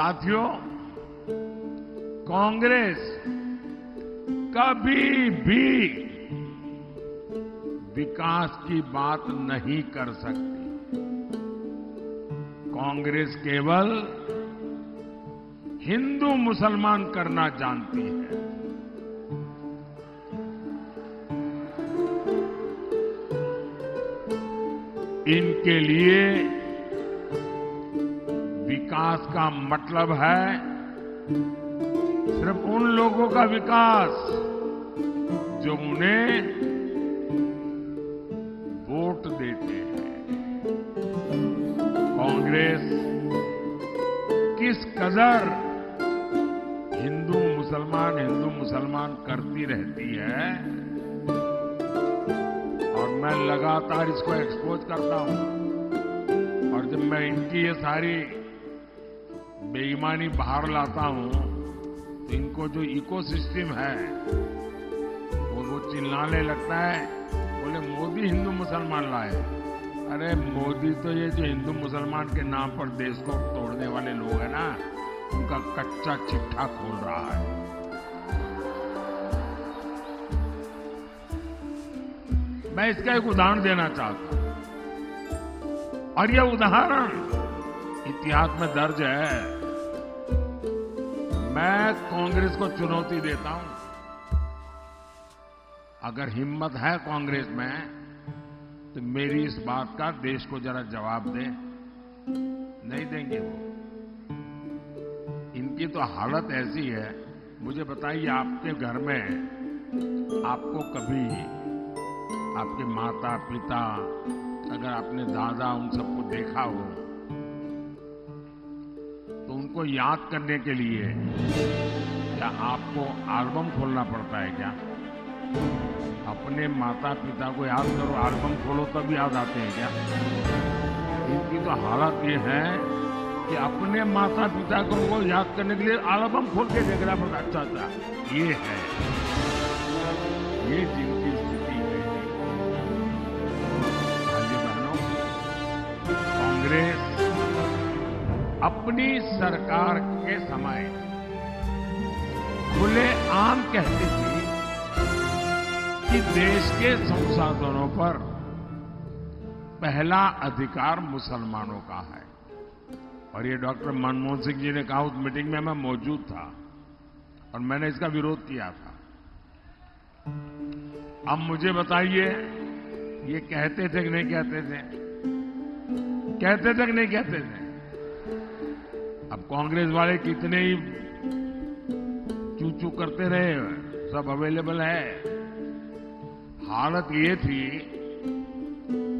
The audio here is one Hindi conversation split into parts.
साथियों, कांग्रेस कभी भी विकास की बात नहीं कर सकती। कांग्रेस केवल हिंदू मुसलमान करना जानती है। इनके लिए विकास का मतलब है सिर्फ उन लोगों का विकास जो उन्हें वोट देते हैं। कांग्रेस किस कदर हिंदू मुसलमान करती रहती है और मैं लगातार इसको एक्सपोज करता हूं। और जब मैं इनकी ये सारी बेईमानी बाहर लाता हूं तो इनको जो इकोसिस्टम है वो चिल्लाने लगता है, बोले मोदी हिंदू मुसलमान लाए। अरे मोदी तो ये जो हिंदू मुसलमान के नाम पर देश को तोड़ने वाले लोग हैं ना, उनका कच्चा चिट्ठा खोल रहा है। मैं इसका एक उदाहरण देना चाहता हूं और यह उदाहरण इतिहास में दर्ज है। मैं कांग्रेस को चुनौती देता हूं, अगर हिम्मत है कांग्रेस में तो मेरी इस बात का देश को जरा जवाब दे। नहीं देंगे वो। इनकी तो हालत ऐसी है। मुझे बताइए, आपके घर में आपको कभी आपके माता पिता, अगर आपने दादा, उन सबको देखा हो तो उनको याद करने के लिए क्या आपको एल्बम खोलना पड़ता है क्या? अपने माता पिता को याद करो, एल्बम खोलो तब याद आते हैं क्या? इनकी तो हालत ये है कि अपने माता पिता को याद करने के लिए एल्बम खोल के देखना पड़ता। अच्छा, ये है, ये जिनकी स्थिति है। भाइयों बहनों, कांग्रेस अपनी सरकार के समय खुले आम कहती थी कि देश के संसाधनों पर पहला अधिकार मुसलमानों का है। और ये डॉक्टर मनमोहन सिंह जी ने कहा, उस मीटिंग में मैं मौजूद था और मैंने इसका विरोध किया था। अब मुझे बताइए, ये कहते थे कि नहीं कहते थे? कहते थे कि नहीं कहते थे? अब कांग्रेस वाले कितने ही चू-चू करते रहे, सब अवेलेबल है। हालत ये थी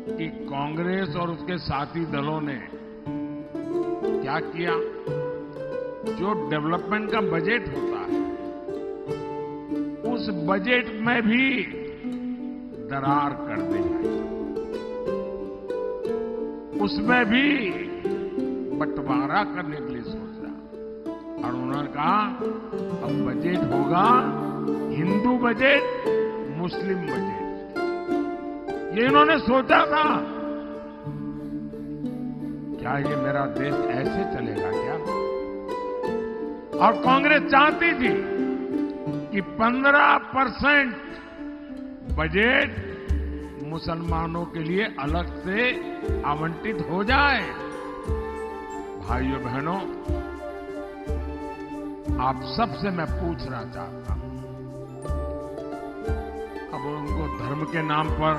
कि कांग्रेस और उसके साथी दलों ने क्या किया, जो डेवलपमेंट का बजट होता है उस बजट में भी दरार कर दी, उसमें भी बंटवारा करने के लिए सोचा। और उन्होंने कहा अब बजट होगा हिंदू बजट, मुस्लिम बजट। ये इन्होंने सोचा था। क्या ये मेरा देश ऐसे चलेगा क्या? और कांग्रेस चाहती थी कि 15% बजट मुसलमानों के लिए अलग से आवंटित हो जाए। भाइयों बहनों, आप सबसे मैं पूछना चाहता हूं, अब उनको धर्म के नाम पर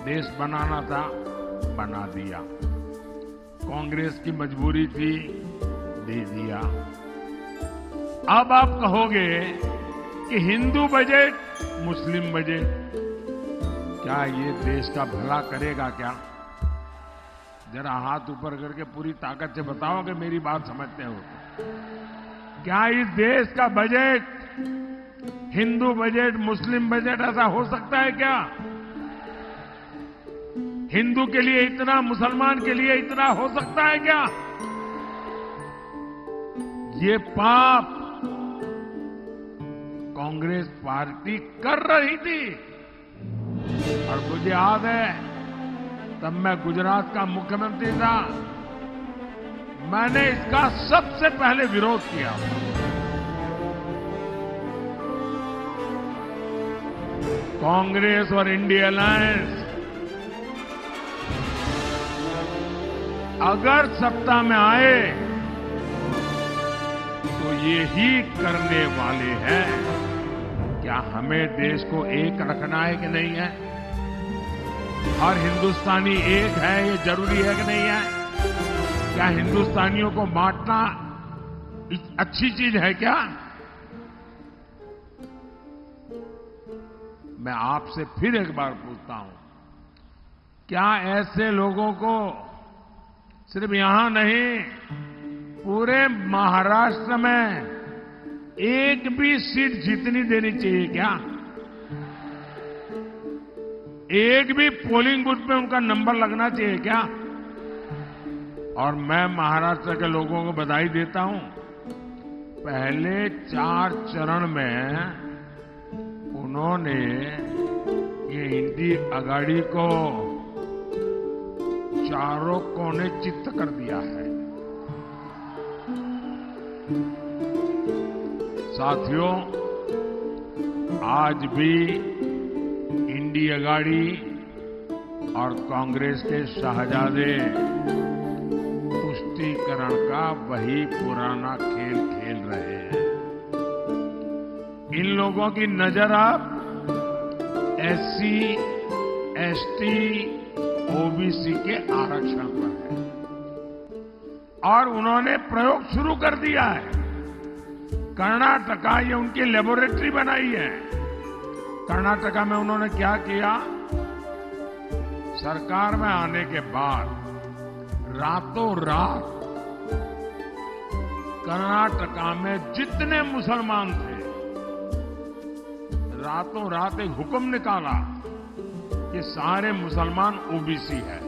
देश बनाना था, बना दिया। कांग्रेस की मजबूरी थी, दे दिया। अब आप कहोगे कि हिंदू बजट, मुस्लिम बजट, क्या ये देश का भला करेगा क्या? जरा हाथ ऊपर करके पूरी ताकत से बताओ कि मेरी बात समझते हो। क्या इस देश का बजट हिंदू बजट, मुस्लिम बजट ऐसा हो सकता है क्या? हिंदू के लिए इतना, मुसलमान के लिए इतना हो सकता है क्या? ये पाप कांग्रेस पार्टी कर रही थी। और मुझे याद है, तब मैं गुजरात का मुख्यमंत्री था। मैंने इसका सबसे पहले विरोध किया था। कांग्रेस और इंडिया अलायंस अगर सत्ता में आए तो ये ही करने वाले हैं। क्या हमें देश को एक रखना है कि नहीं है? हर हिंदुस्तानी एक है, ये जरूरी है कि नहीं है? क्या हिंदुस्तानियों को बांटना अच्छी चीज है क्या? मैं आपसे फिर एक बार पूछता हूं, क्या ऐसे लोगों को सिर्फ यहां नहीं, पूरे महाराष्ट्र में एक भी सीट जीतनी देनी चाहिए क्या? एक भी पोलिंग बूथ पे उनका नंबर लगना चाहिए क्या? और मैं महाराष्ट्र के लोगों को बधाई देता हूं, पहले 4 चरण में उन्होंने ये इंडी अगाड़ी को चारों कोने चित्त कर दिया है। साथियों, आज भी इंडी अगाड़ी और कांग्रेस के शहजादे तुष्टीकरण का वही पुराना खेल खेल रहे हैं। इन लोगों की नजर अब एससी, एसटी, ओबीसी के आरक्षण पर है और उन्होंने प्रयोग शुरू कर दिया है। कर्नाटका ये उनकी लेबोरेटरी बनाई है। कर्नाटका में उन्होंने क्या किया? सरकार में आने के बाद रातों रात कर्नाटका में जितने मुसलमान थे, रातों रात एक हुक्म निकाला कि सारे मुसलमान ओबीसी है।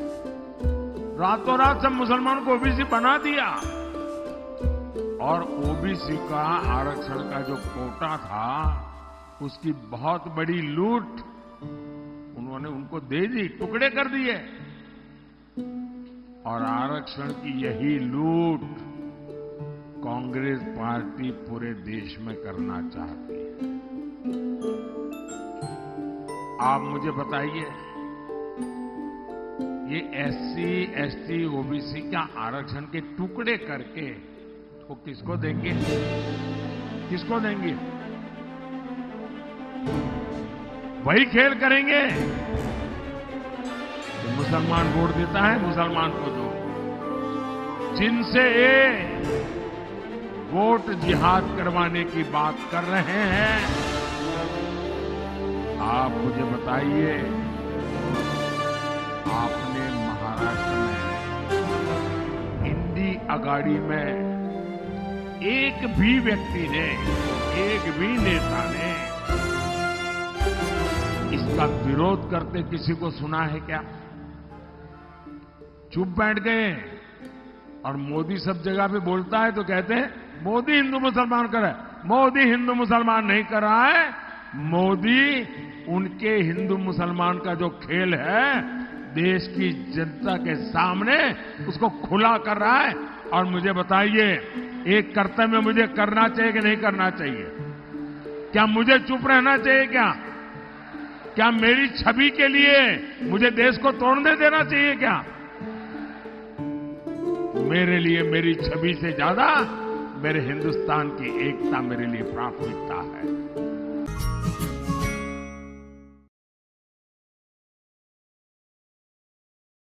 रातों रात सब मुसलमान को ओबीसी बना दिया और ओबीसी का आरक्षण का जो कोटा था उसकी बहुत बड़ी लूट उन्होंने उनको दे दी, टुकड़े कर दिए। और आरक्षण की यही लूट कांग्रेस पार्टी पूरे देश में करना चाहती है। आप मुझे बताइए, ये एससी, एसटी, ओबीसी का आरक्षण के टुकड़े करके वो किसको देंगे? किसको देंगे? वही खेल करेंगे। तो मुसलमान वोट देता है, मुसलमान को दो। जिनसे ये वोट जिहाद करवाने की बात कर रहे हैं, आप मुझे बताइए, आपने महाराष्ट्र में इंडी अगाड़ी में एक भी व्यक्ति ने, एक भी नेता ने इसका विरोध करते किसी को सुना है क्या? चुप बैठ गए। और मोदी सब जगह पे बोलता है तो कहते हैं मोदी हिंदू मुसलमान कर रहा है। मोदी हिंदू मुसलमान नहीं कर रहा है, मोदी उनके हिंदू मुसलमान का जो खेल है देश की जनता के सामने उसको खुला कर रहा है। और मुझे बताइए, एक कर्तव्य मुझे करना चाहिए कि नहीं करना चाहिए? क्या मुझे चुप रहना चाहिए? क्या मेरी छवि के लिए मुझे देश को तोड़ने देना चाहिए क्या? मेरे लिए मेरी छवि से ज्यादा मेरे हिंदुस्तान की एकता मेरे लिए प्राथमिकता है।